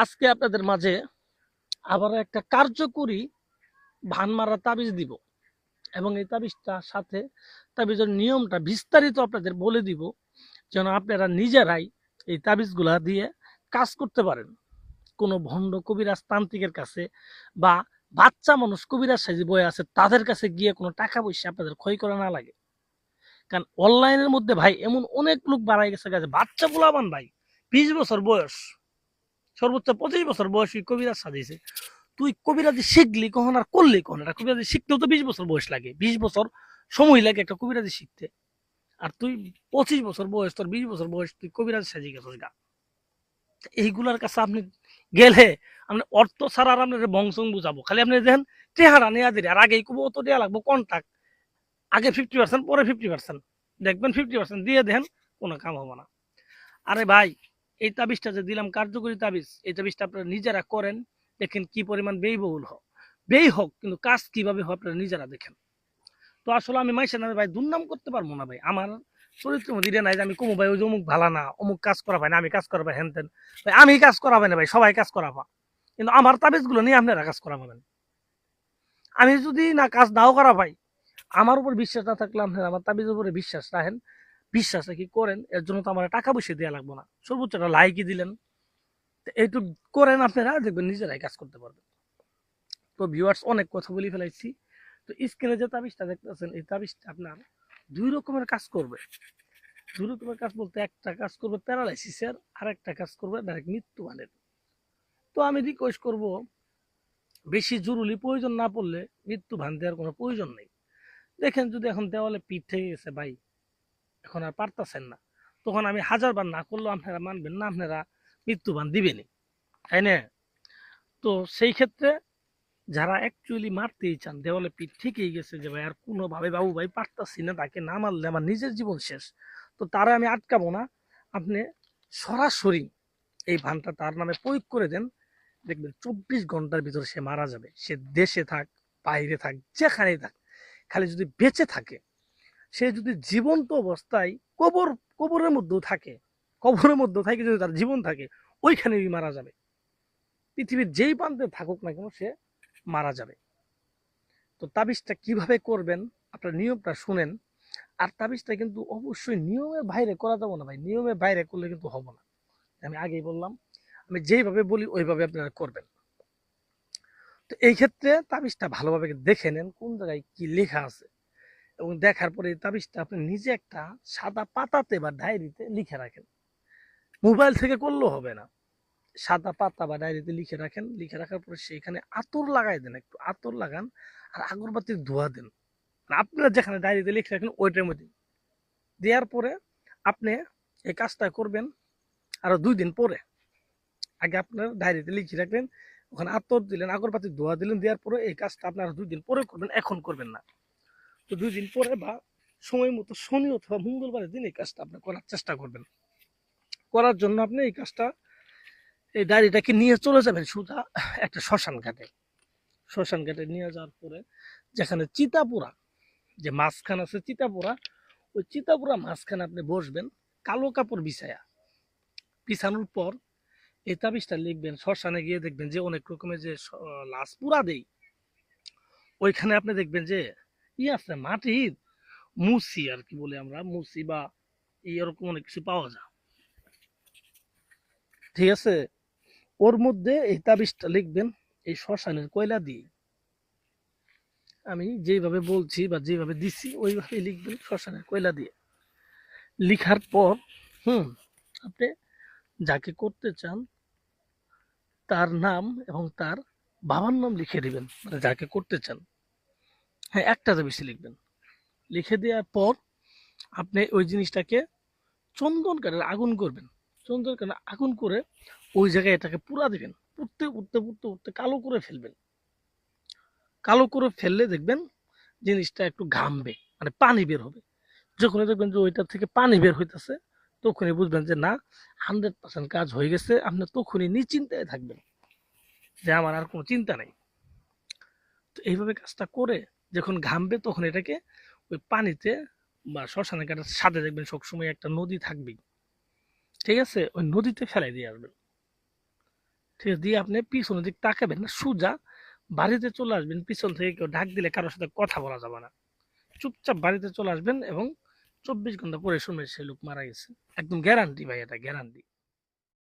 আজকে আপনাদের মাঝে আবার একটা কার্যকরী ভান মারা তাবিজ দিব এবং এই তাবিজটার সাথে তাবিজের নিয়মটা বিস্তারিত আপনাদের বলে দিব যেন আপনারা নিজেরাই এই তাবিজগুলা দিয়ে কাজ করতে পারেন। কোনো ভণ্ড কবিরাজ তান্ত্রিকের কাছে বা বাচ্চা মানুষ কবিরাজ সাজি বয়ে আছে তাদের কাছে গিয়ে কোনো টাকা পয়সা আপনাদের ক্ষয় করা না লাগে। কারণ অনলাইনের মধ্যে ভাই এমন অনেক লোক বাড়াই গেছে, বাচ্চা পোলাবান ভাই 20 বছর বয়স, সর্বোচ্চ 25 বছর বয়সী কবিরাজ সাজিয়েছে। তুই কবিরাজি শিখলি কখন আর করলি কখন? একটা কবিরাজি শিখতেও তো 20 বছর বয়স লাগে, 20 বছর সময় লাগে একটা কবিরাজি শিখতে। আর তুই 25 বছর বয়স, তোর 20 বছর বয়স, তুই কবিরাজি সাজিয়ে গেছিস গা। এইগুলার কাছে আপনি গেলে আপনি অর্থ ছাড়া আর আপনার বংশং বুঝাবো, খালি আপনি দেখেন চেহারা নেওয়া দিলে আর আগে কবো অত দেওয়া লাগবো কন্টাক্ট, আগে 50% পরে 50%, দেখবেন 50% দিয়ে দেখেন কোনো কাম হবে না। আরে ভাই, এই তাবিজটা যে দিলাম কার্যকরী তাবিজ, এই তাবিজটা আপনারা নিজেরা করেন, দেখেন কি পরিমাণ ব্যয়বহুল হোক, ব্যয় হোক কিন্তু কাজ কিভাবে হয় আপনারা নিজেরা দেখেন। তো আসলে আমি মাইসের নামে ভাই দুর্নাম করতে পারবো না ভাই, আমার চরিত্রের মধ্যে এটা নাই যে আমি কমু ভাই ওই যে অমুক ভালা না, অমুক কাজ করা ভাই না, আমি কাজ করা ভাই হেন তেন। ভাই আমি কাজ করাবে না ভাই, সবাই কাজ করাবা, কিন্তু আমার তাবিজ গুলো নিয়ে আপনারা কাজ করাবেন। আমি যদি না কাজ নাও করা ভাই, আমার উপর বিশ্বাস না থাকলে আপনারা আমার তাবিজের উপরে বিশ্বাস রাখেন, বিশ্বাস কি করেন, এর জন্য তো আমার টাকা পয়সা দেওয়া লাগবে না, সর্বোচ্চ একটা লাইকই দিলেন, এইটুক করেন আপনারা দেখবেন নিজেরাই কাজ করতে পারবেন। তো ভিউয়ার্স, অনেক কথা বলে ফেলাইছি। তো স্ক্রিনে যে তাবিজটা দেখতেছেন, এই তাবিজটা আপনার দুই রকমের কাজ করবে। দুই রকমের কাজ বলতে, একটা কাজ করবে প্যারালাইসিসের, আর একটা কাজ করবে ডাইরেক্ট মৃত্যু মানের। তো আমি রিকোয়েস্ট করব, বেশি জরুরি প্রয়োজন না পড়লে মৃত্যু ভান দেওয়ার কোনো প্রয়োজন নেই। দেখেন যদি এখন দেওয়ালে পিঠ থেকে গেছে ভাই, এখন আর পারতাছেন না, তখন আমি হাজারবার না করলেও আপনারা মানবেন না, আপনারা মৃত্যু ভান দিবেনই, তাই না? তো সেই ক্ষেত্রে যারা অ্যাকচুয়ালি মারতেই চান, দেওয়ালে পিঠ ঠিকই গেছে যে ভাই আর কোনোভাবে বাবু ভাই পারতাছি না, তাকে না মারলে আমার নিজের জীবন শেষ, তো তারা আমি আটকাবো না, আপনি সরাসরি এই ভানটা তার নামে প্রয়োগ করে দেন, দেখবেন 24 ঘন্টার ভিতরে সে মারা যাবে। সে দেশে থাক, বাইরে থাক, যেখানেই থাক, খালি যদি বেঁচে থাকে, সে যদি জীবন্ত অবস্থায় কবর কবরের মধ্যেও থাকে, কবরের মধ্যেও থাকে, যদি তার জীবন থাকে ওইখানেই মারা যাবে। পৃথিবীর যেই প্রান্তে থাকুক না কেন সে মারা যাবে। তো তাবিজটা কিভাবে করবেন আপনার নিয়মটা শুনেন। আর তাবিজটা কিন্তু অবশ্যই নিয়মের বাইরে করা যাবে না ভাই, নিয়মের বাইরে করলে কিন্তু হবে না। আমি আগেই বললাম, আমি যেইভাবে বলি ওইভাবে আপনারা করবেন। তো এই ক্ষেত্রে তাবিজটা ভালোভাবে দেখে নেন কোন জায়গায় কি লেখা আছে, এবং দেখার পরে এই তাবিজটা আপনি নিজে একটা সাদা পাতাতে বা ডায়েরিতে লিখে রাখেন। মোবাইল থেকে করলেও হবে না, সাদা পাতা বা ডায়েরিতে লিখে রাখেন। লিখে রাখার পরে সেইখানে আতর লাগাই দেন, একটু আতর লাগান আর আগরবাতির ধোঁয়া দেন। আপনারা যেখানে ডায়েরিতে লিখে রাখেন ওইটার মধ্যে দেওয়ার পরে আপনি এই কাজটা করবেন আরো 2 দিন পরে। আগে আপনার ডায়েরিতে লিখে রাখলেন, ওখানে আতর দিলেন, আগরবাতির ধোঁয়া দিলেন, দেওয়ার পরে এই কাজটা আপনারা 2 দিন পরে করবেন, এখন করবেন না। তো 2 দিন পরে বা সময় মতো শনি অথবা মঙ্গলবারের দিন এই কাজটা আপনি করার চেষ্টা করবেন। করার জন্য আপনি এই কাজটা, এই ডায়েরিটাকে নিয়ে চলে যাবেন সোজা একটা শ্মশান ঘাটে। শ্মশান ঘাটে নিয়ে যাওয়ার পরে যেখানে চিতাপুরা, যে মাঝখান আছে চিতাপুরা, ওই চিতাপুরা মাঝখানে আপনি বসবেন, কালো কাপড় বিছায়া। বিছানোর পর এই তাবিজটা লিখবেন, শ্মশানে গিয়ে দেখবেন যে অনেক রকমের যে লাশ পুরা দেই, ওইখানে আপনি দেখবেন যে ই আছে মাটির মুসি, আর কি বলে আমরা মুসি বা এরকম অনেক কিছু পাওয়া যায়, ঠিক আছে? ওর মধ্যে এই তাবিজটা লিখবেন এই শ্মশানের কয়লা দিয়ে। আমি যেভাবে বলছি বা যেভাবে দিছি ওইভাবে লিখবেন শ্মশানের কয়লা দিয়ে। লিখার পর আপনি যাকে করতে চান তার নাম এবং তার বাবার নাম লিখে দিবেন, মানে যাকে করতে চান। হ্যাঁ, একটা তো বেশি লিখবেন। লিখে দেওয়ার পর আপনি ওই জিনিসটাকে চন্দন কাঠের আগুন করবেন। চন্দন কাঠের আগুন করে ওই জায়গায় এটাকে পুরা দিবেন, পুড়তে উঠতে পুড়তে উঠতে কালো করে ফেলবেন। কালো করে ফেললে দেখবেন জিনিসটা একটু ঘামবে, মানে পানি বের হবে। যখনই দেখবেন যে ওইটা থেকে পানি বের হইতেছে, তখনই বুঝবেন যে না, 100% কাজ হয়ে গেছে। আপনি তখনই নিশ্চিন্তায় থাকবেন যে আমার আর কোনো চিন্তা নেই। তো এইভাবে কাজটা করে যখন ঘামবে তখন এটাকে ওই পানিতে বা শ্মশানের কাটার সাথে দেখবেন সবসময় একটা নদী থাকবেই, ঠিক আছে? ওই নদীতে ফেলাই দিয়ে আসবেন, ঠিক আছে, দিয়ে আপনি পিছনের দিক তাকাবেন না, সোজা বাড়িতে চলে আসবেন। পিছন থেকে কেউ ডাক দিলে কারোর সাথে কথা বলা যাবে না, চুপচাপ বাড়িতে চলে আসবেন এবং 24 ঘন্টা পরে শুনবেন সে লোক মারা গেছে। একদম গ্যারান্টি ভাই, এটা গ্যারান্টি।